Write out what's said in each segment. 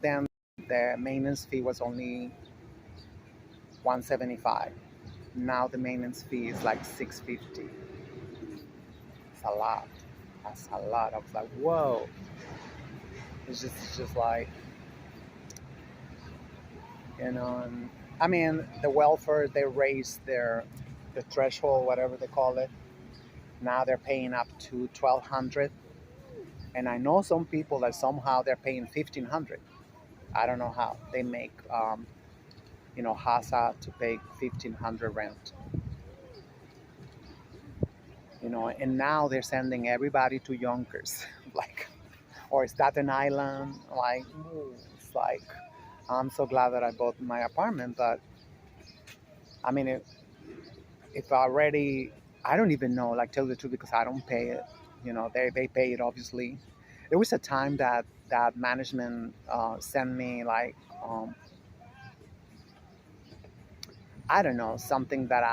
then the maintenance fee was only 175. Now the maintenance fee is like 650. It's a lot. That's a lot. I was like, whoa. It's just like, and I mean, the welfare, they raised the threshold, whatever they call it. Now they're paying up to 1,200, and I know some people that somehow they're paying 1,500. I don't know how they make HASA to pay 1,500 rent. And now they're sending everybody to Yonkers, like, or Staten Island. Like, ooh, it's like, I'm so glad that I bought my apartment, but I mean, if I already, I don't even know, like, tell you the truth, because I don't pay it. They pay it, obviously. There was a time that management sent me, like, I don't know, something that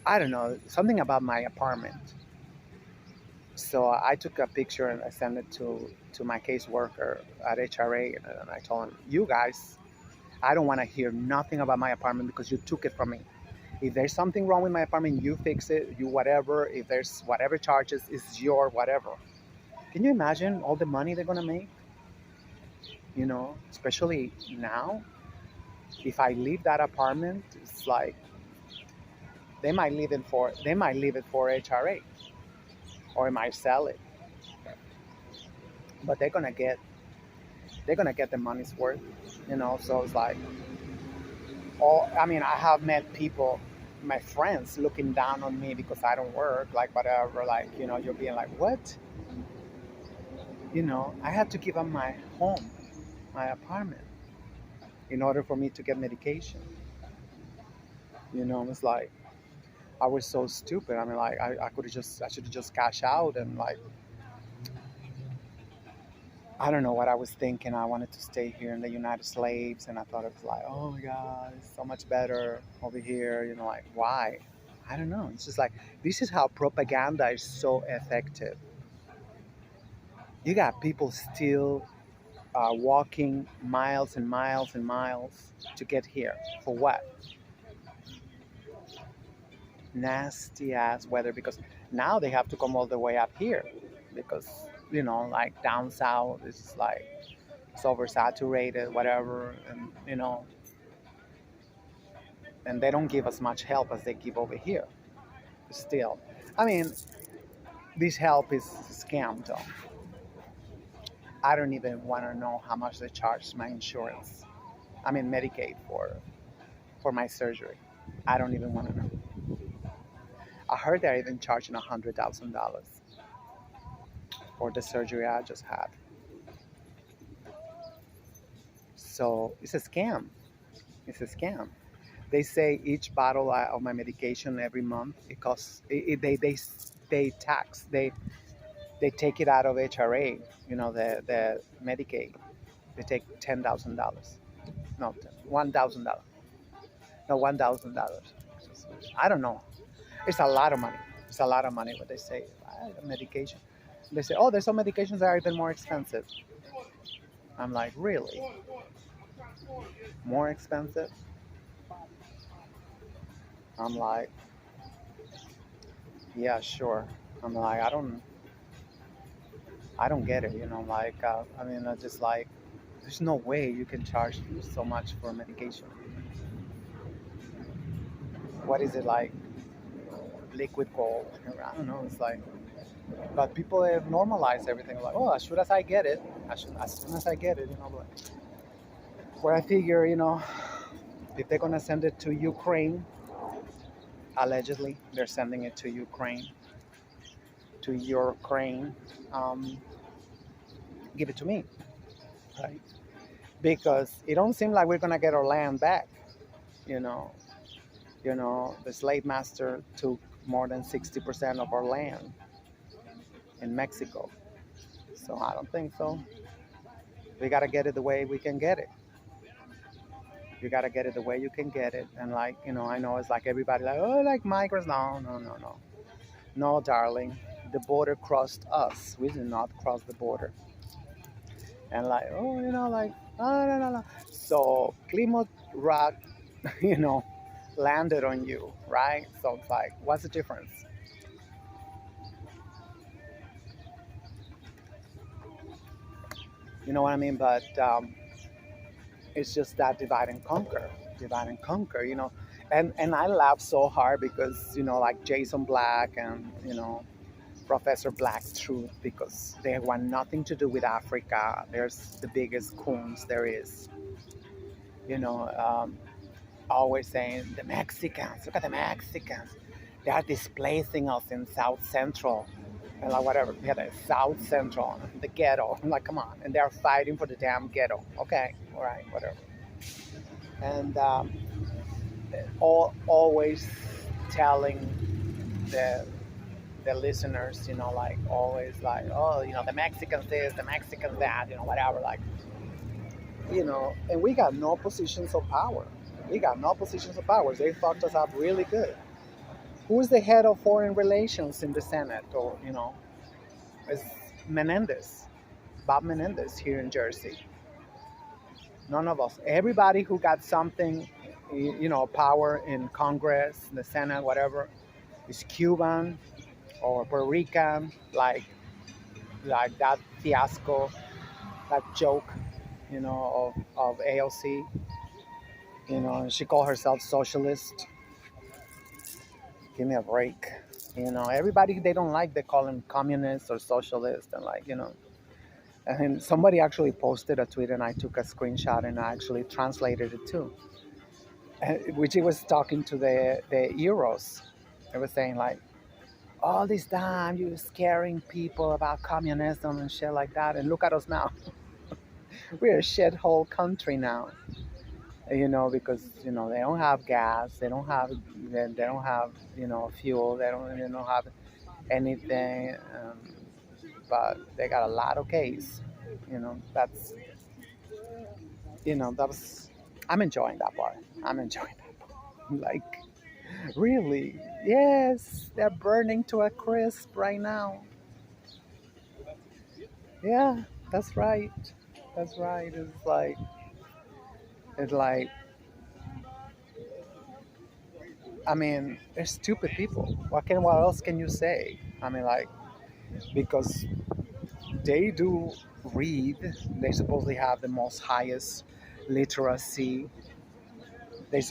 I don't know, something about my apartment. So I took a picture and I sent it to my caseworker at HRA, and I told him, "You guys, I don't want to hear nothing about my apartment because you took it from me. If there's something wrong with my apartment, you fix it, you whatever. If there's whatever charges, it's your whatever." Can you imagine all the money they're gonna make? Especially now. If I leave that apartment, it's like they might leave it for HRA, or they might sell it, but they're gonna get the money's worth. So it's like, I mean, I have met people, my friends, looking down on me because I don't work, like, whatever, like, you're being like, what? I had to give up my home, my apartment, in order for me to get medication. It's like, I was so stupid. I mean, like, I should have just cashed out, and, like, I don't know what I was thinking. I wanted to stay here in the United States, and I thought it was like, oh my God, it's so much better over here. Like, why? I don't know. It's just like, this is how propaganda is so effective. You got people still walking miles and miles and miles to get here. For what? Nasty ass weather, because now they have to come all the way up here because, like, down south, it's like it's oversaturated, whatever, and they don't give us much help as they give over here. Still, I mean, this help is scam though. I don't even want to know how much they charge my insurance. I mean, Medicaid for my surgery. I don't even want to know. I heard they're even charging $100,000 for the surgery I just had. So it's a scam. It's a scam. They say each bottle of my medication every month, it costs. They tax. They take it out of HRA. The Medicaid. They take $10,000. No, $1,000. No, $1,000. I don't know. It's a lot of money. It's a lot of money. What they say, medication. They say, oh, there's some medications that are even more expensive. I'm like, really? More expensive? I'm like, yeah, sure. I'm like, I don't get it. Like, I mean, I just like, there's no way you can charge so much for medication. What is it like? Liquid gold? I don't know. It's like, but people have normalized everything. Like, oh, as soon as I get it, as soon as I get it, like, where I figure, if they're gonna send it to Ukraine, allegedly, they're sending it to Ukraine. Um, Give it to me, right? Because it don't seem like we're gonna get our land back. You know, the slave master took more than 60% of our land in Mexico. So I don't think so. We gotta get it the way we can get it. You gotta get it the way you can get it. And, like, I know it's like everybody like, oh, like migrants. No, no, no, no, no, darling. the border crossed us. We did not cross the border. And like, oh, like, oh, no, no, no. So Plymouth Rock, you know, landed on you, right? So it's like, what's the difference? You know what I mean? But it's just that divide and conquer, and I laugh so hard because like Jason Black and Professor Black Truth, because they want nothing to do with Africa. There's the biggest coons there is, you know. Always saying the Mexicans, look at the Mexicans, they are displacing us in South Central. And like whatever, yeah, the South Central, the ghetto. I'm like, come on, and they're fighting for the damn ghetto. Okay, all right, whatever. And always telling the the listeners, like always like, oh, the Mexicans this, the Mexicans that, whatever, like, and we got no positions of power. We got no positions of power. They fucked us up really good. Who's the head of foreign relations in the Senate? Or, it's Menendez, Bob Menendez here in Jersey. None of us. Everybody who got something, power in Congress, the Senate, whatever, is Cuban or Puerto Rican, like that fiasco, that joke, of AOC. And she called herself socialist. Give me a break. Everybody they don't like, they call him communist or socialist, and And somebody actually posted a tweet, and I took a screenshot and I actually translated it too. Which he was talking to the Euros. It was saying like, all this time you scaring people about communism and shit like that, and look at us now. We're a shithole country now. Because they don't have gas, they don't have fuel, they don't have anything, but they got a lot of case. That's that was I'm enjoying that part. I'm enjoying that part. Like, really, yes, they're burning to a crisp right now. Yeah, that's right. That's right. It's like I mean, they're stupid people. What else can you say? I mean, like, because they do read. They supposedly have the most highest literacy. They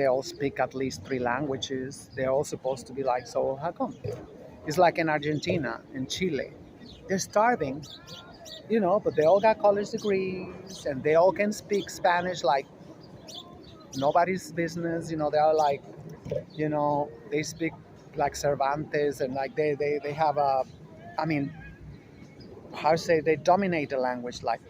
all speak at least three languages. They're all supposed to be like, so how come? It's like in Argentina, in Chile. They're starving, but they all got college degrees and they all can speak Spanish like nobody's business. They are like, they speak like Cervantes, and like they have I mean, how to say, they dominate the language like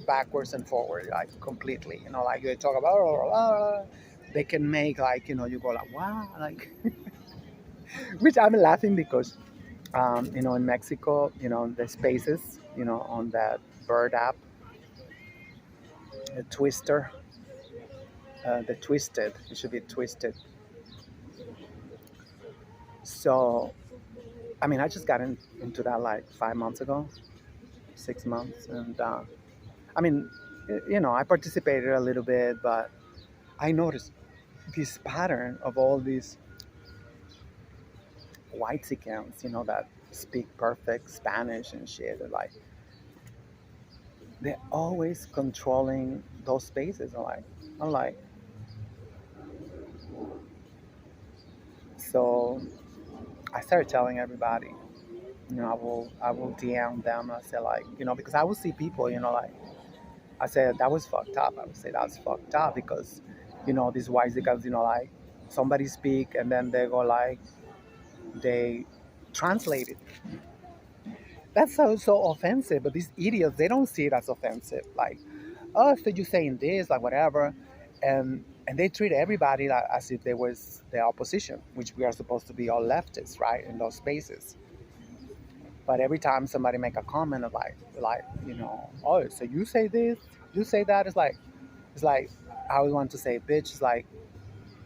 backwards and forward, like completely. Like they talk about, they can make like, you go like, wow, like, which I'm laughing because, in Mexico, the spaces, on that bird app, Twister, the twisted, it should be twisted. So, I mean, I just got into that like 5 months ago, 6 months, and I mean, I participated a little bit, but I noticed this pattern of all these white accounts, that speak perfect Spanish and shit. They're always controlling those spaces. I'm like, so I started telling everybody, I will DM them. I said like, because I will see people, like, I said that was fucked up. I would say that's fucked up because, these white guys, like somebody speak and then they go like, they translate it. That's so offensive. But these idiots, they don't see it as offensive. Like, oh, so you saying this, like whatever, and they treat everybody like, as if they was the opposition, which we are supposed to be all leftists, right, in those spaces. But every time somebody make a comment of like, oh, so you say this, you say that, it's like I always want to say, bitch, it's like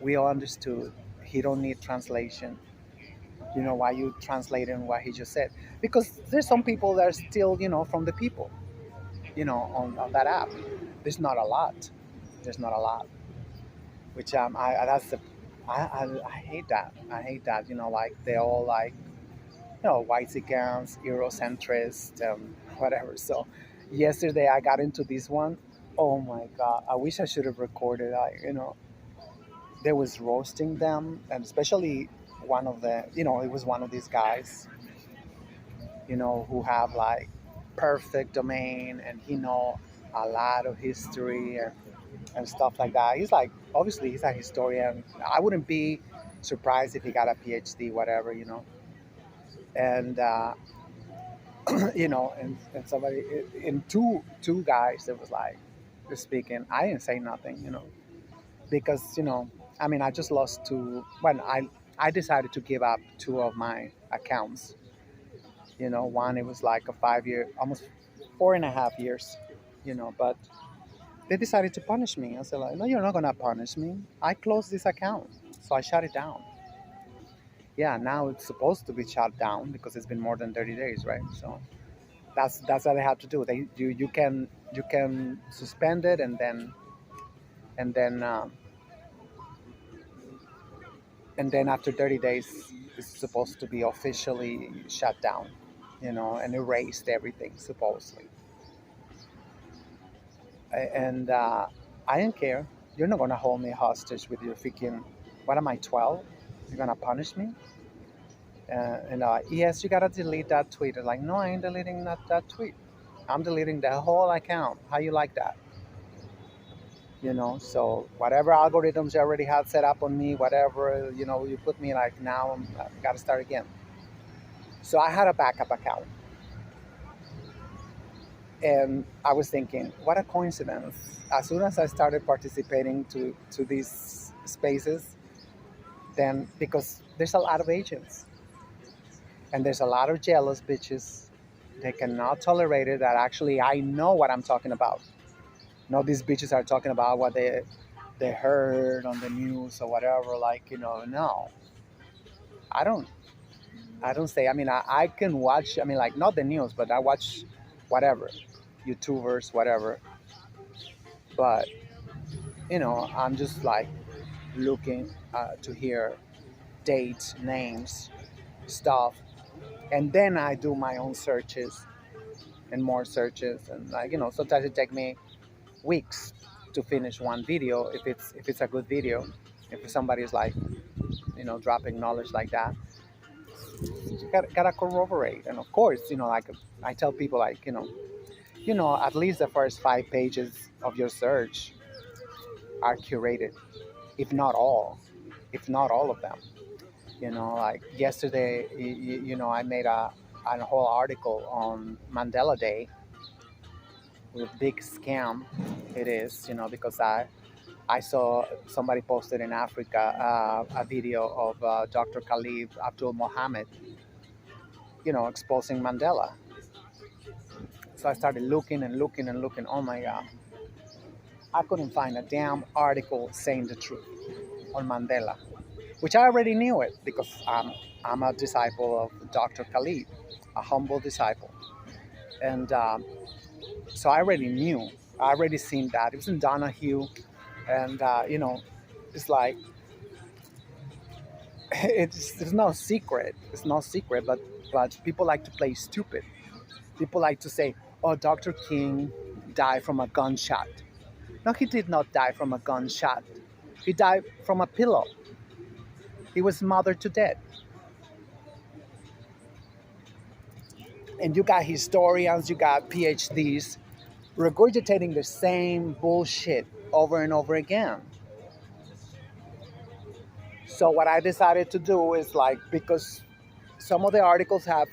we all understood. He don't need translation. Why you translating what he just said? Because there's some people that are still, from the people, on that app. There's not a lot. There's not a lot. Which I that's the I hate that. I hate that. Like they're all like, white scans, Eurocentrist, whatever. So yesterday I got into this one. Oh my god! I wish I should have recorded. They was roasting them, and especially one of the, it was one of these guys, who have like perfect domain, and he know a lot of history and stuff like that. He's like, obviously he's a historian. I wouldn't be surprised if he got a PhD, whatever, and and somebody, in two guys that was like speaking. I didn't say nothing, because I mean, I just lost two. When I decided to give up two of my accounts. One, it was like a 5 year, almost 4.5 years. But they decided to punish me. I said, like, no, you're not gonna punish me. I closed this account, so I shut it down. Yeah, now it's supposed to be shut down because it's been more than 30 days, right? So that's what they have to do. You can suspend it, and then and then after 30 days it's supposed to be officially shut down, and erased everything supposedly. And I don't care. You're not gonna hold me hostage with your freaking. What am I, 12? You're gonna punish me? Yes, you gotta delete that tweet. I'm like, no, I ain't deleting that tweet. I'm deleting the whole account. How you like that? So whatever algorithms you already had set up on me, whatever, you put me, like, now I gotta start again. So I had a backup account, and I was thinking, what a coincidence. As soon as I started participating to these spaces, then, because there's a lot of agents, and there's a lot of jealous bitches, they cannot tolerate it, that actually I know what I'm talking about. No, these bitches are talking about what they heard on the news or whatever. Like, no, I don't. I don't say. I mean, I can watch. I mean, like, not the news, but I watch whatever, YouTubers, whatever. But I'm just like looking to hear dates, names, stuff, and then I do my own searches and more searches, and, like, sometimes it take me weeks to finish one video if it's a good video, if somebody's like, dropping knowledge like that. You gotta corroborate, and of course, like, I tell people, like, at least the first 5 pages of your search are curated, if not all, of them. Like yesterday, I made a whole article on Mandela Day, with big scam it is, because I saw somebody posted in Africa a video of Dr. Khalid Abdul Mohammed, exposing Mandela. So I started looking and looking and looking. Oh my God. I couldn't find a damn article saying the truth on Mandela, which I already knew it because I'm a disciple of Dr. Khalid, a humble disciple. And so I already knew. I already seen that. It was in Donahue. And, it's like, it's no secret. It's no secret, but people like to play stupid. People like to say, oh, Dr. King died from a gunshot. No, he did not die from a gunshot. He died from a pillow. He was smothered to death. And you got historians, you got PhDs regurgitating the same bullshit over and over again. So what I decided to do is, like, because some of the articles have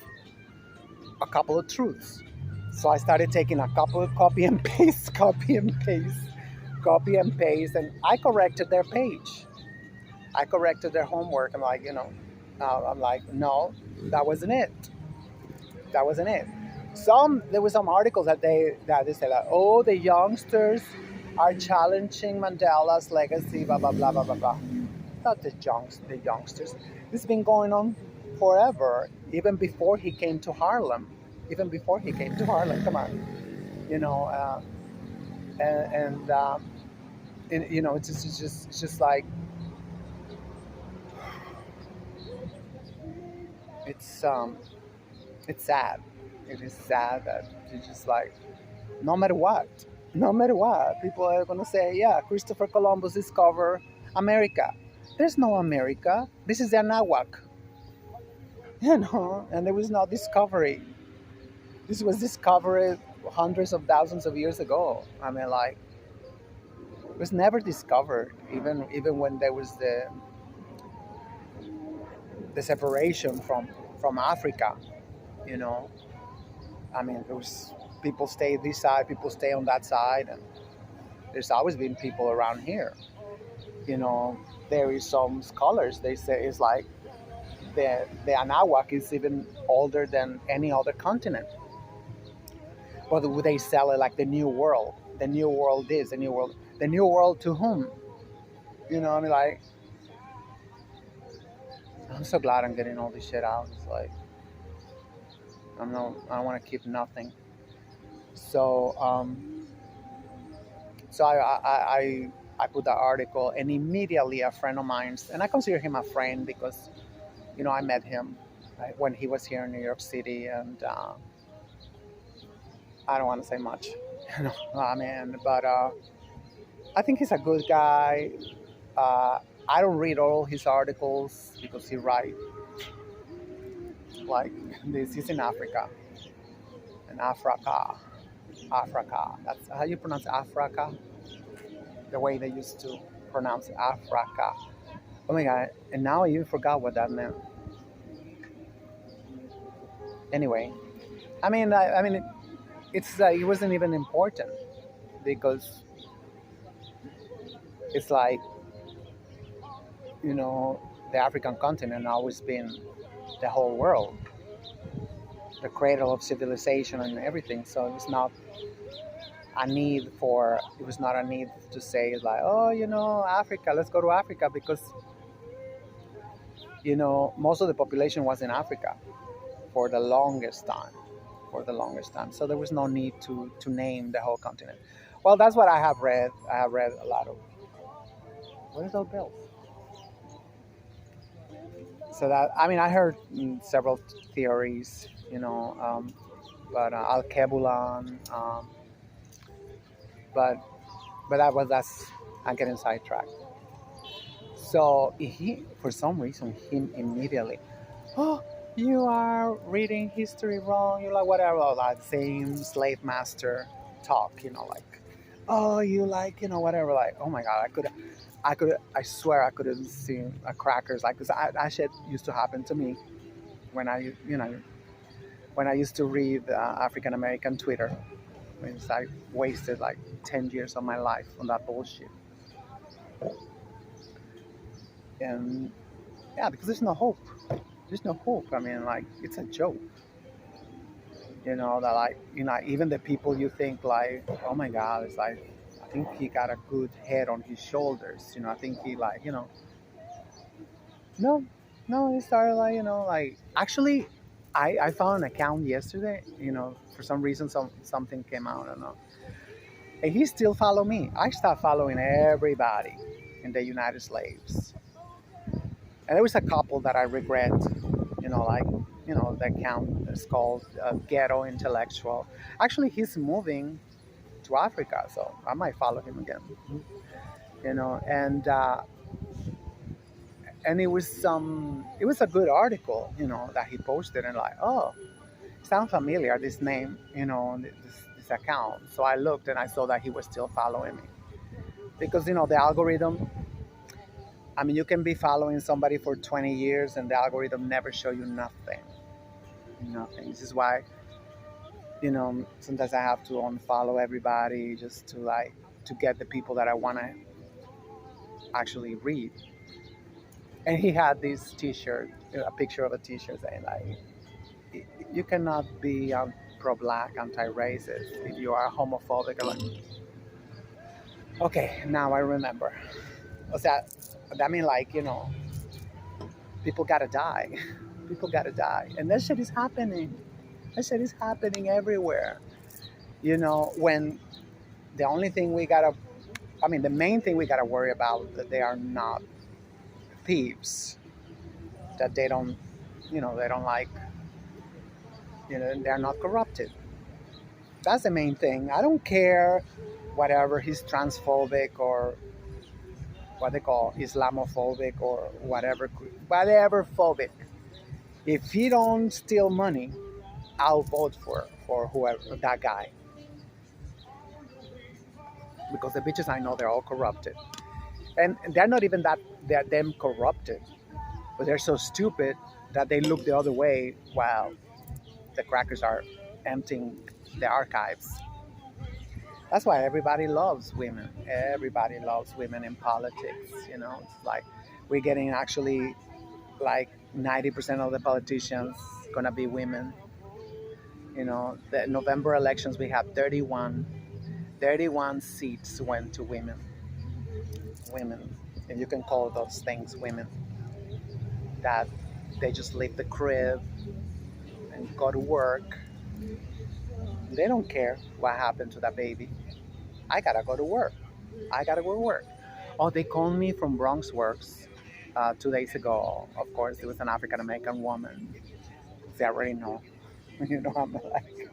a couple of truths. So I started taking a couple of copy and paste, copy and paste, copy and paste, and I corrected their page. I corrected their homework. I'm like, no, that wasn't it. That wasn't it. There were some articles that they said that, oh, the youngsters are challenging Mandela's legacy, blah blah blah blah blah blah. Not the youngsters. This has been going on forever, even before he came to Harlem. Even before he came to Harlem, come on, you know, and you know, it's just like it's um, it's sad. It is sad that it's just like no matter what, people are gonna say, yeah, Christopher Columbus discovered America. There's no America. This is the Anahuac, you know, and there was no discovery. This was discovered hundreds of thousands of years ago. I mean, like, it was never discovered, even when there was the separation from Africa. You know, I mean, there was people stay this side, people stay on that side, and there's always been people around here. You know, there is some scholars. They say it's like the Anahuac is even older than any other continent. But they sell it like the new world. The new world is the new world. The new world to whom? You know, I mean, like, I'm so glad I'm getting all this shit out. It's like I don't want to keep nothing. So so I put the article, and immediately a friend of mine, and I consider him a friend because you know I met him when he was here in New York City, and I don't want to say much, you know, I mean, but I think he's a good guy. Uh, I don't read all his articles because he write like this. He's in Africa, in Africa, Africa. That's how you pronounce Africa. The way they used to pronounce Africa. Oh my god! And now I even forgot what that meant. Anyway, I mean, it wasn't even important because it's like you know the African continent always been the whole world, the cradle of civilization and everything. So it was not a need to say like, oh, you know, Africa, let's go to Africa because you know most of the population was in Africa for the longest time, so there was no need to name the whole continent. Well, that's what I have read. I have read a lot of what is those bells. So that I mean I heard several theories, you know, but Al-Kebulan, but that's I'm getting sidetracked. So he, for some reason, he immediately, oh, you are reading history wrong. You're like whatever, like same slave master talk, you know, like, oh, you like, you know, whatever. Like, oh my god, I swear I couldn't see crackers like this. That shit used to happen to me when you know, when I used to read African American Twitter. Means I wasted like 10 years of my life on that bullshit. And yeah, because there's no hope. There's no hope. I mean, like it's a joke. You know that like you know even the people you think like oh my god, it's like I think he got a good head on his shoulders. You know, I think he like you know no no he started like you know like actually I found an account yesterday. You know for some reason something came out. I don't know. And he still follow me. I start following everybody in the United States. And there was a couple that I regret, you know, like, you know, the account is called Ghetto Intellectual. Actually, he's moving to Africa, so I might follow him again, you know. And it was a good article, you know, that he posted, and like, oh, sounds familiar, this name, you know, this account. So I looked and I saw that he was still following me because, you know, the algorithm. I mean, you can be following somebody for 20 years and the algorithm never show you nothing. Nothing. This is why, you know, sometimes I have to unfollow everybody just to like to get the people that I want to actually read. And he had this T-shirt, a picture of a T-shirt saying like, you cannot be pro-black, anti-racist if you are homophobic. I'm like, okay, now I remember. O sea, that mean like you know, people gotta die. People gotta die. And that shit is happening. That shit is happening everywhere. When the only thing we gotta, I mean, the main thing we gotta worry about that they are not thieves, that they don't like, they're not corrupted. That's the main thing. I don't care whatever he's transphobic or what they call Islamophobic or whatever phobic. If he don't steal money, I'll vote for whoever that guy, because the bitches I know they're all corrupted, and they're not even that they're them corrupted, but they're so stupid that they look the other way while the crackers are emptying the archives. That's why everybody loves women. Everybody loves women in politics. It's like we're getting actually like 90% of the politicians gonna be women. The November elections we had 31 seats went to women, and you can call those things women that they just leave the crib and go to work. They don't care what happened to that baby. I gotta go to work. I gotta go to work. Oh, they called me from Bronx Works 2 days ago. Of course, it was an African American woman. They already know. I'm like,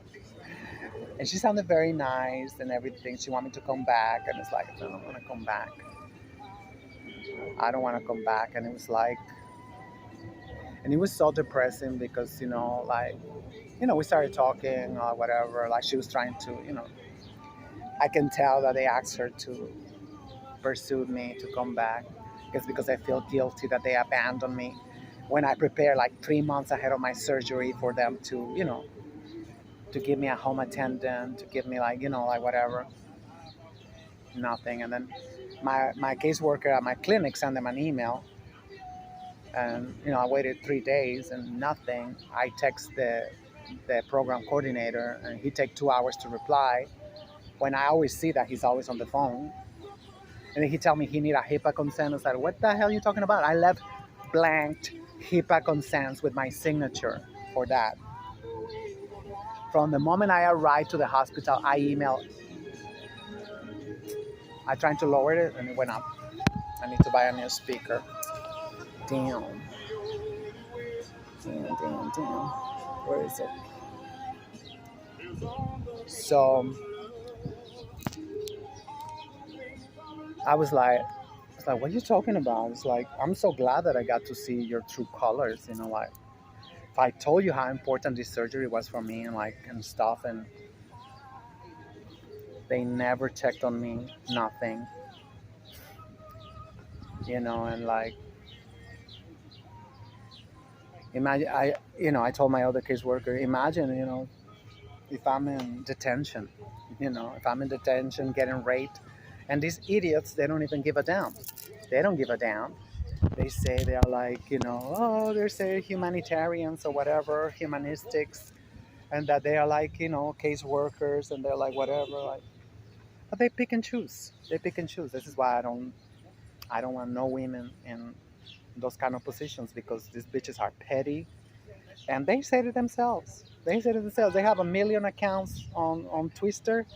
and she sounded very nice and everything. She wanted me to come back, and it's like, I don't want to come back. I don't want to come back. And it was like, and it was so depressing because we started talking or whatever. Like she was trying to, I can tell that they asked her to pursue me to come back. It's because I feel guilty that they abandoned me when I prepared like 3 months ahead of my surgery for them to, to give me a home attendant, to give me like, like whatever, nothing. And then my caseworker at my clinic sent them an email, and I waited 3 days and nothing. I text the program coordinator, and he take 2 hours to reply. When I always see that he's always on the phone, and then he tell me he need a HIPAA consent. I was like, what the hell are you talking about? I left blanked HIPAA consents with my signature for that. From the moment I arrived to the hospital, I emailed. I tried to lower it and it went up. I need to buy a new speaker. Damn. Damn. Where is it? So I was like, what are you talking about? It's like, I'm so glad that I got to see your true colors, like if I told you how important this surgery was for me and stuff, and they never checked on me, nothing, and like, imagine, I told my other caseworker, imagine, if I'm in detention, if I'm in detention getting raped, and these idiots, they don't even give a damn. They don't give a damn. They say they're like, oh, they're say humanitarians or whatever, humanistics, and that they are like, case workers, and they're like whatever, like, but they pick and choose. They pick and choose. This is why I don't want no women in those kind of positions, because these bitches are petty, and they say to themselves. They have a million accounts on Twitter,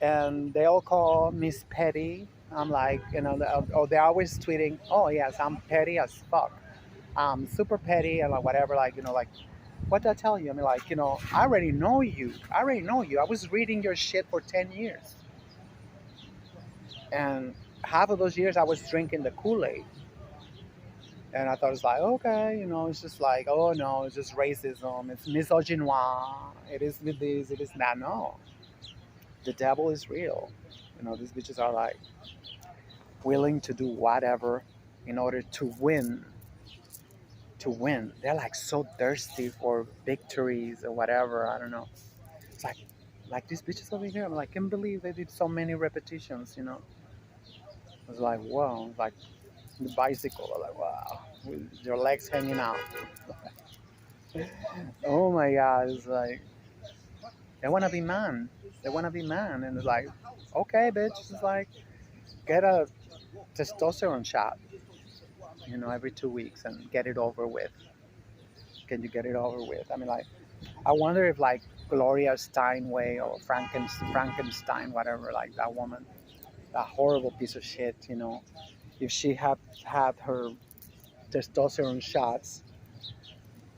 and they all call Miss Petty. I'm like, they're always tweeting, oh yes, I'm petty as fuck. I'm super petty and like whatever, like, like, what did I tell you? I mean, like, I already know you. I was reading your shit for 10 years. And half of those years I was drinking the Kool-Aid. And I thought it's like, okay, it's just like, oh no, it's just racism, it's misogynoir, it is with this, it is that. No, the devil is real. These bitches are like willing to do whatever in order to win. To win. They're like so thirsty for victories or whatever. I don't know. It's like these bitches over here. I'm like, I can't believe they did so many repetitions. I was like, whoa, like the bicycle. I'm like, wow, with your legs hanging out. Oh my God, it's like they wanna be man. They wanna be man, and it's like, okay, bitch, it's like get a testosterone shot, every 2 weeks and get it over with. can you get it over with? I mean, like, I wonder if like Gloria Steinway or Frankenstein, whatever, like that woman, that horrible piece of shit, if she had her testosterone shots,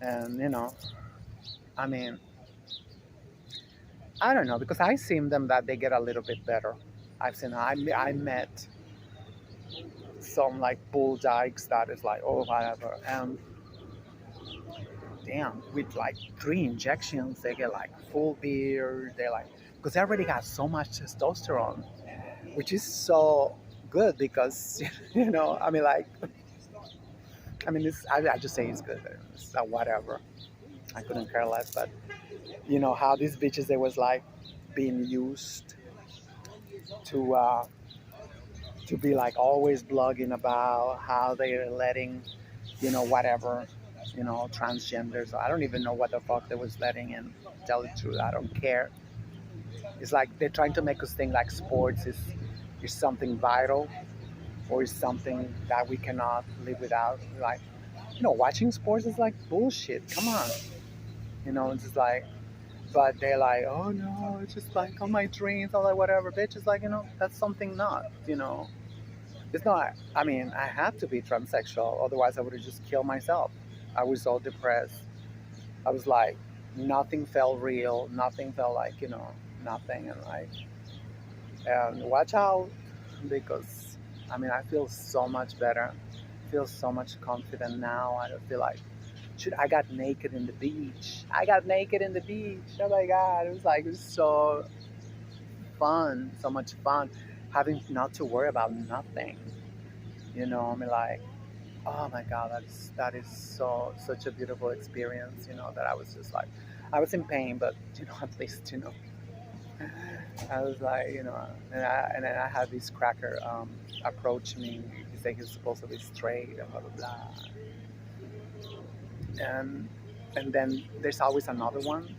and I mean, I don't know, because I've seen them that they get a little bit better. I met some like bull dykes that is like, oh, whatever, and damn, with like 3 injections they get like full beard. They like, because they already got so much testosterone, which is so good because I mean, like, I mean, I just say it's good. It's whatever. I couldn't care less. But how these bitches, they was like being used to be like always blogging about how they're letting whatever, transgender. So I don't even know what the fuck they was letting in. Tell the truth, I don't care. It's like they're trying to make us think like sports is something vital, or is something that we cannot live without. Like, watching sports is like bullshit. Come on. It's just like, but they're like, oh no, it's just like on my dreams, all like whatever. Bitch, it's like, that's something not. It's not, I mean, I had to be transsexual, otherwise I would have just killed myself. I was so depressed. I was like, nothing felt real, nothing felt like, nothing. And watch out, because, I mean, I feel so much better. I feel so much confident now. I don't feel like, shoot, I got naked in the beach. I got naked in the beach. Oh my God. It was so fun, so much fun having not to worry about nothing. I mean, like, oh my God, that is such a beautiful experience. That I was just like, I was in pain, but at least I was like, and then I had this cracker approach me. He said he's supposed to be straight and blah blah blah, and then there's always another one